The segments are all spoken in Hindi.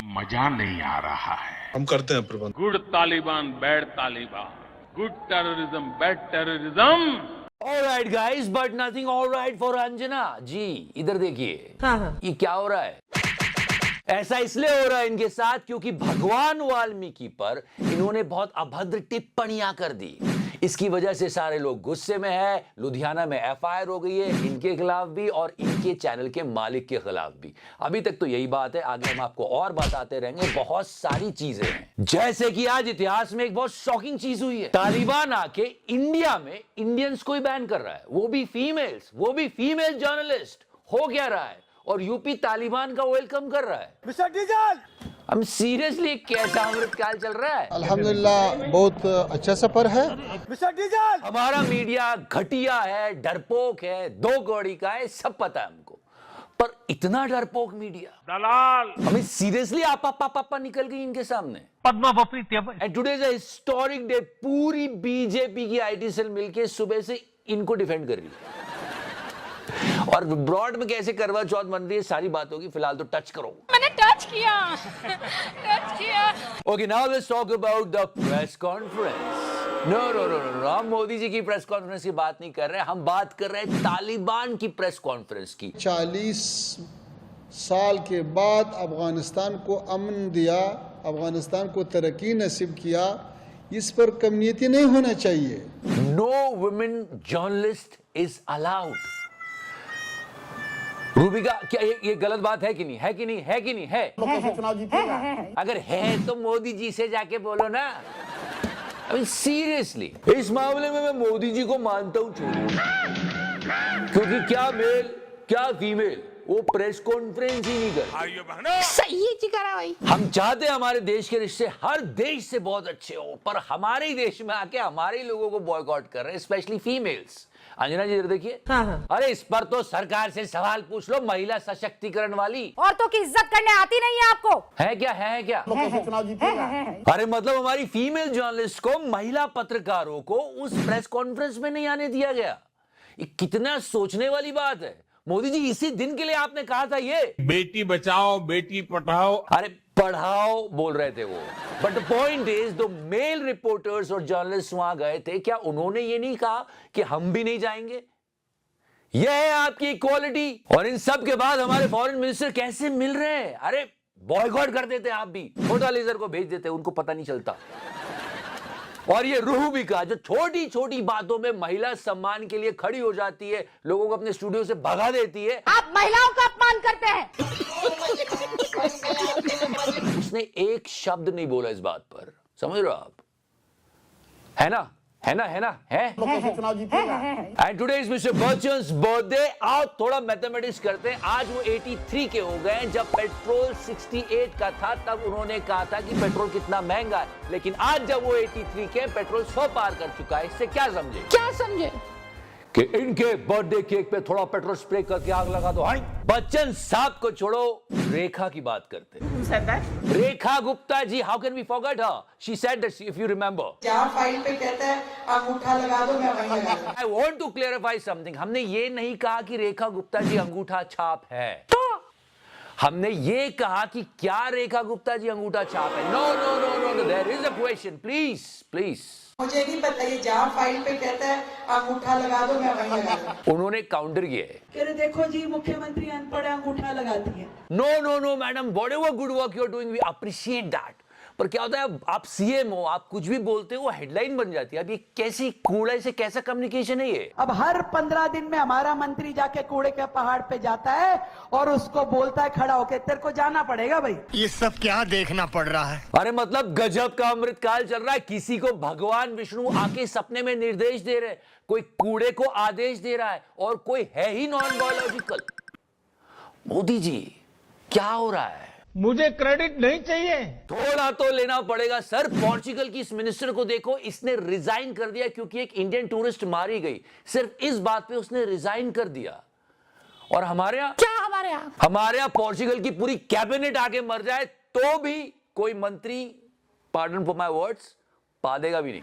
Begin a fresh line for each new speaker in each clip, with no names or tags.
मजा नहीं आ रहा है।
हम करते हैं प्रबंध।
Good Taliban bad Taliban, good terrorism bad terrorism.
All right guys, but nothing all right for Anjana ji. इधर देखिए, हाँ। ये क्या हो रहा है? ऐसा इसलिए हो रहा है इनके साथ क्योंकि भगवान वाल्मीकि पर इन्होंने बहुत अभद्र टिप्पणियां कर दी। इसकी वजह से सारे लोग गुस्से में हैं। लुधियाना में एफआईआर हो गई है इनके खिलाफ भी और इनके चैनल के मालिक के खिलाफ भी। अभी तक तो यही बात है, आगे हम आपको और बताते रहेंगे। बहुत सारी चीजें हैं, जैसे कि आज इतिहास में एक बहुत शॉकिंग चीज हुई है। तालिबान आके इंडिया में इंडियंस को ही बैन कर रहा है, वो भी फीमेल्स, वो भी फीमेल जर्नलिस्ट। हो क्या रहा है? और यूपी तालिबान का वेलकम कर रहा है। मिस्टर डीजल, हम सीरियसली कैसा अमृतकाल चल रहा है?
अल्हम्दुलिल्लाह बहुत अच्छा सफर है।
मिस्टर डीजल, हमारा मीडिया घटिया है, डरपोक है, दो कौड़ी का है, सब पता है हमको। पर इतना डरपोक मीडिया,
दलाल,
हमें सीरियसली आपा निकल गई इनके सामने। And today is a historic day. पूरी बीजेपी की आईटी सेल मिलके सुबह से इनको डिफेंड कर रही है। और ब्रॉड में कैसे करवा चौथ बन रही है, सारी बातों की फिलहाल तो टच करो।
मैंने टच किया।
Okay, now let's talk about the press conference. No, हम मोदी जी की प्रेस कॉन्फ्रेंस की बात नहीं कर रहे, हम बात कर रहे हैं तालिबान की प्रेस कॉन्फ्रेंस की।
40 साल के बाद अफगानिस्तान को अमन दिया, अफगानिस्तान को तरक्की नसीब किया, इस पर कम्युनिटी नहीं होना चाहिए।
No women journalist is allowed. Rubika, क्या ये गलत बात है कि नहीं? है कि नहीं? है कि नहीं? है। अगर है तो मोदी जी से जाके बोलो ना। अभी सीरियसली इस मामले में मैं मोदी जी को मानता हूं क्योंकि क्या मेल क्या फीमेल वो प्रेस कॉन्फ्रेंस ही नहीं कर।
सही है जी, करा भाई।
हम चाहते हैं हमारे देश के रिश्ते हर देश से बहुत अच्छे हो, पर हमारे ही देश में आके हमारे ही लोगों को बॉयकॉट कर रहे हैं, स्पेशली फीमेल्स। अंजना जी इधर देखिए। हाँ। अरे इस पर तो सरकार से सवाल पूछ लो, महिला सशक्तिकरण वाली।
औरतों की इज्जत करने आती नहीं है आपको?
है क्या? है क्या? अरे मतलब हमारी फीमेल जर्नलिस्ट को, महिला पत्रकारों को उस प्रेस कॉन्फ्रेंस में नहीं आने दिया गया। ये कितना सोचने वाली बात है। मोदी जी इसी दिन के लिए आपने कहा था ये
बेटी बचाओ बेटी पढ़ाओ।
अरे पढ़ाओ बोल रहे थे वो, बट द पॉइंट इज दो मेल रिपोर्टर्स और जर्नलिस्ट वहां गए थे, क्या उन्होंने ये नहीं कहा कि हम भी नहीं जाएंगे? यह है आपकी इक्वालिटी। और इन सब के बाद हमारे फॉरेन मिनिस्टर कैसे मिल रहे हैं? अरे बॉयकॉट कर देते आप भी, छोटा लेजर को भेज देते, उनको पता नहीं चलता। और ये रूबिका जो छोटी छोटी बातों में महिला सम्मान के लिए खड़ी हो जाती है, लोगों को अपने स्टूडियो से भगा देती है।
आप महिलाओं का अपमान करते हैं।
उसने एक शब्द नहीं बोला इस बात पर, समझ रहे हो आप? है ना? And today is mister Bachchan's birthday. आओ थोड़ा मैथमेटिक्स करते हैं। आज वो 83 के हो गए। जब पेट्रोल 68 का था तब उन्होंने कहा था कि पेट्रोल कितना महंगा है, लेकिन आज जब वो 83 के, पेट्रोल 100 पार कर चुका है। इससे क्या समझे कि इनके बर्थडे केक पे थोड़ा पेट्रोल स्प्रे करके आग लगा दो। बच्चन साहब को छोड़ो, रेखा की बात करते हैं। Rekha Gupta ji, how can we forget her? She said that if you remember,
जहां फाइल पे कहता है अंगूठा लगा दो, मैं वहीं लगा दूं।
I want to clarify something. हमने ये नहीं कहा कि रेखा गुप्ता जी अंगूठा छाप है, तो हमने ये कहा कि क्या रेखा गुप्ता जी अंगूठा छाप है? No, there is a question, please.
मुझे नहीं पता, ये जहां फाइल पे कहता है अंगूठा लगा दो, मैं वहीं लगा दूं।
उन्होंने काउंटर किया है,
कह रहे देखो जी मुख्यमंत्री अनपढ़ अंगूठा लगाती है।
No madam, whatever good work you are doing we appreciate that. पर क्या होता है, आप सीएम हो, आप कुछ भी बोलते हो वो हेडलाइन बन जाती है। अब ये कैसी कूड़े से कैसा कम्युनिकेशन है ये?
अब हर 15 दिन में हमारा मंत्री जाके कूड़े के पहाड़ पे जाता है और उसको बोलता है खड़ा होके, तेरे को जाना पड़ेगा भाई।
ये सब क्या देखना पड़ रहा है?
अरे मतलब गजब का अमृतकाल चल रहा है। किसी को भगवान विष्णु आके सपने में निर्देश दे रहे, कोई कूड़े को आदेश दे रहा है और कोई है ही नॉन बायोलॉजिकल। मोदी जी क्या हो रहा है?
मुझे क्रेडिट नहीं चाहिए,
थोड़ा तो लेना पड़ेगा सर। पोर्चुगल की इस मिनिस्टर को देखो, इसने रिजाइन कर दिया क्योंकि एक इंडियन टूरिस्ट मारी गई। सिर्फ इस बात पे उसने रिजाइन कर दिया। और हमारे यहाँ पोर्चुगल की पूरी कैबिनेट आके मर जाए तो भी कोई मंत्री, पार्डन फॉर माय वर्ड्स, पा देगा भी नहीं।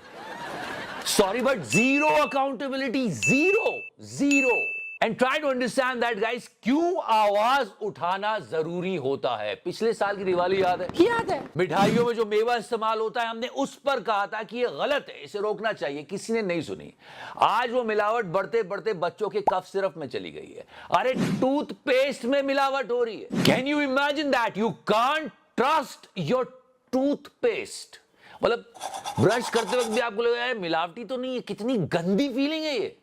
Sorry but zero accountability, zero. And try to understand that guys, क्यों आवाज उठाना जरूरी होता है। पिछले साल की दिवाली याद है?
याद है।
मिठाइयों में जो मेवा इस्तेमाल होता है, हमने उस पर कहा था कि ये गलत है, इसे रोकना चाहिए, किसी ने नहीं सुनी। आज वो मिलावट बढ़ते बढ़ते बच्चों के कफ सिरप में चली गई है। अरे टूथपेस्ट में मिलावट हो रही है। Can you imagine that? You can't trust your toothpaste. मतलब ब्रश करते वक्त भी आपको लगेगा मिलावटी तो नहीं है, कितनी गंदी फीलिंग है ये।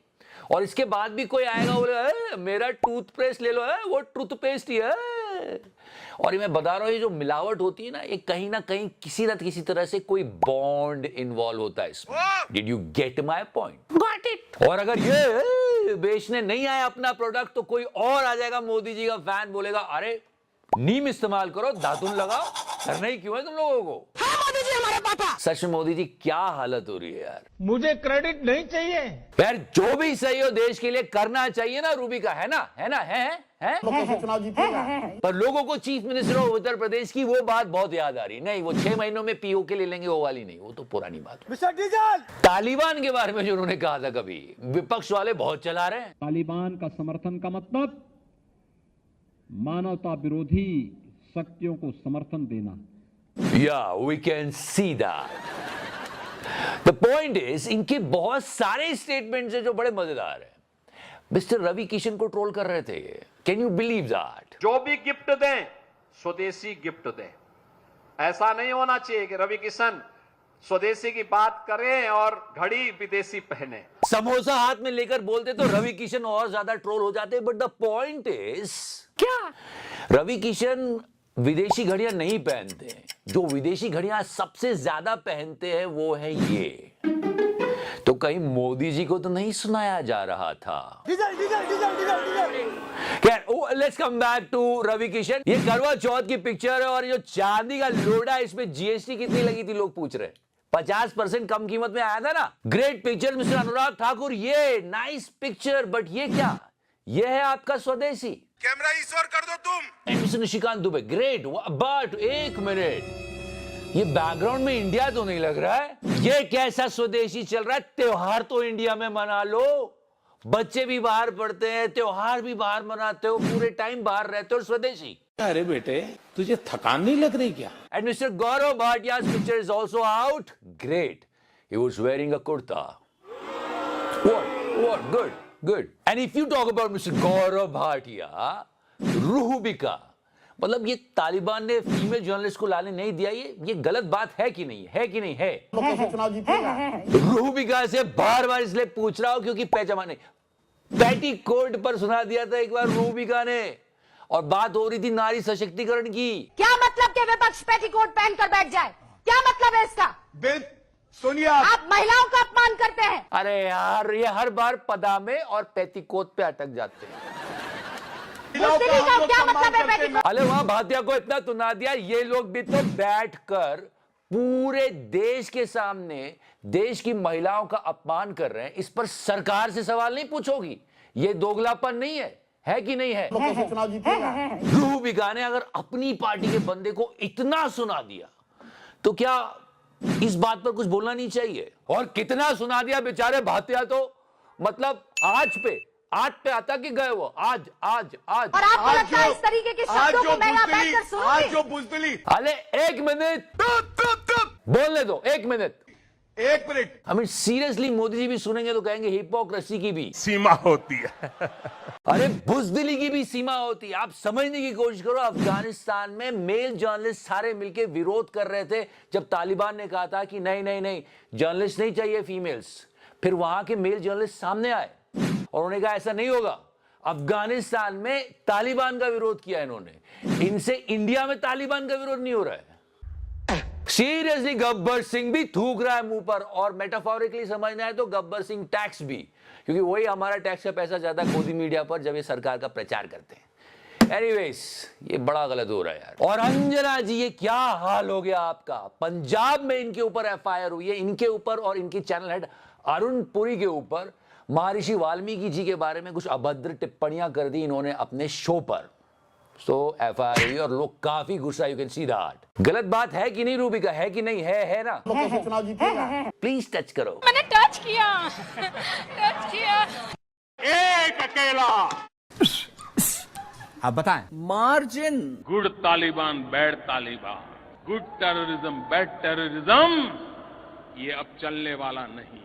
और इसके बाद भी कोई आएगा बोलेगा मेरा टूथपेस्ट ले लो, है वो टूथपेस्ट ही है। और ये मैं बता रहा हूं, ये जो मिलावट होती है ना, ये कहीं ना कहीं किसी न किसी तरह से कोई बॉन्ड इन्वॉल्व होता है इसमें। Did you get my point?
Got it.
और अगर ये बेचने नहीं आया अपना प्रोडक्ट, तो कोई और आ जाएगा मोदी जी का फैन, बोलेगा अरे नीम इस्तेमाल करो, दातुन लगाओ, करना ही क्यों है तुम लोगों को?
हाँ मोदी जी हमारे पापा।
सच में मोदी जी क्या हालत हो रही है यार।
मुझे क्रेडिट नहीं चाहिए।
यार जो भी सही हो देश के लिए करना चाहिए ना, रूबी का है ना, है ना, है?
चुनाव जीतेगा।
पर लोगों को chief minister of Uttar Pradesh की वो बात बहुत याद आ रही। नहीं, वो 6 महीनों में पीओ के ले लेंगे वो वाली नहीं, वो तो पुरानी बात।
मिस्टर डीजल,
तालिबान के बारे में जो उन्होंने कहा था, कभी विपक्ष वाले बहुत चला रहे हैं।
तालिबान का समर्थन का मतलब मानवता विरोधी शक्तियों को समर्थन देना।
Yeah, we can see that. The point is, इनके बहुत सारे स्टेटमेंट्स हैं जो बड़े मजेदार हैं। मिस्टर रवि किशन को ट्रोल कर रहे थे। Can you believe that?
जो भी गिफ्ट दें स्वदेशी गिफ्ट दें। ऐसा नहीं होना चाहिए कि रवि किशन स्वदेशी की बात करें और घड़ी विदेशी पहने।
समोसा हाथ में लेकर बोलते तो रवि किशन और ज्यादा ट्रोल हो जाते। बट द पॉइंट इज,
क्या?
रवि किशन विदेशी घड़ियां नहीं पहनते हैं। जो विदेशी घड़ियां सबसे ज्यादा पहनते हैं वो है ये। तो कहीं मोदी जी को तो नहीं सुनाया जा रहा था?
Diesel diesel diesel diesel diesel.
Let's come back to Ravi Kishan. ये करवा चौथ की पिक्चर है, और जो चांदी का लोडा है, इसमें जीएसटी कितनी लगी थी लोग पूछ रहे हैं। 50% कम कीमत में आया था ना। Great picture mister Anurag Thakur, ये नाइस पिक्चर। बट ये क्या? ये है आपका स्वदेशी।
कैमरा ईश्वर कर दो तुम।
Mister Nishikant Dubey, great. But एक मिनट, ये बैकग्राउंड में इंडिया तो नहीं लग रहा है। ये कैसा स्वदेशी चल रहा है? त्योहार तो इंडिया में मना लो, बच्चे भी बाहर पढ़ते हैं, त्योहार भी बाहर मनाते हो, पूरे टाइम बाहर रहते हो, स्वदेशी।
अरे बेटे, तुझे थकान नहीं लग रही क्या?
And Mr. Gaurav Bhatia's picture is also out. Great. He was wearing a kurta. What? Good. And if you talk about Mr. Gaurav Bhatia, Rubika, मतलब ये तालिबान ने फीमेल जर्नलिस्ट को लाने नहीं दिया, ये गलत बात है कि नहीं? है कि नहीं है?
चुनाव जीतेगा।
रूबिका से बार बार इसलिए पूछ रहा हूं क्योंकि पैजामा नहीं, पेटीकोट पर सुना दिया था एक बार रूबिका ने, और बात हो रही थी नारी सशक्तिकरण की।
क्या मतलब के विपक्ष पेटीकोट पहनकर बैठ जाए? क्या मतलब है इसका?
सोनिया,
आप महिलाओं का अपमान करते हैं।
अरे यार, ये हर बार पदामे और पेटीकोट पे अटक जाते हैं।
बुज़दिली का क्या मतलब है पेटीकोट?
अरे वहां भाटिया को इतना सुना दिया, ये लोग भी तो बैठकर पूरे देश के सामने देश की महिलाओं का अपमान कर रहे हैं। इस पर सरकार से सवाल नहीं पूछोगी? ये दोगलापन नहीं है कि नहीं है?
चुनाव जीतेगा।
रूबिका ने अगर अपनी पार्टी के बंदे को इतना सुना दिया, तो क्या इस बात पर कुछ बोलना नहीं चाहिए? और कितना सुना दिया बेचारे भाटिया, तो मतलब आज पे आता कि गए वो आज।
और आपको लगता है इस तरीके के शब्दों को मैं यहाँ बैठकर सुनूंगी?
आज जो बुज़दिली।
अरे एक मिनट बोलने दो, एक minute. I mean seriously, Modi ji भी सुनेंगे तो कहेंगे हिपोक्रेसी की भी
सीमा होती है।
अरे बुज़दिली की भी सीमा होती है। आप समझने की कोशिश करो, अफगानिस्तान में मेल जर्नलिस्ट सारे मिलकर विरोध कर रहे थे जब तालिबान ने कहा था कि नहीं जर्नलिस्ट नहीं चाहिए फीमेल्स। फिर वहां के मेल जर्नलिस्ट सामने आए और उन्होंने कहा ऐसा नहीं होगा। अफगानिस्तान में तालिबान का विरोध किया इन्होंने, इनसे इंडिया में तालिबान का विरोध नहीं हो रहा है। सीरियसली, गब्बर सिंह भी थूक रहा है मुंह पर, और मेटाफोरिकली समझना है तो गब्बर सिंह टैक्स भी, क्योंकि वही हमारा टैक्स का पैसा जाता है मोदी मीडिया पर जब ये सरकार का प्रचार करते हैं। एनीवेज, ये बड़ा गलत हो रहा है यार। और अंजना जी, ये क्या हाल हो गया आपका? पंजाब में इनके ऊपर एफआईआर हुई है, इनके ऊपर और इनकी चैनल हेड अरुण पुरी के ऊपर। महर्षि वाल्मीकि जी के बारे में कुछ अभद्र टिप्पणियां कर दी इन्होंने अपने शो पर। सो एफआईआर हुई और लोग काफी गुस्सा, यू कैन सी दैट। गलत बात है कि नहीं रूबिका? है कि नहीं? है ना?
चुनाव जीतेगा।
प्लीज टच करो।
मैंने टच किया।
एक अकेला।
आप बताएं। Margin.
Good Taliban bad Taliban, good terrorism bad terrorism, ये अब चलने वाला नहीं।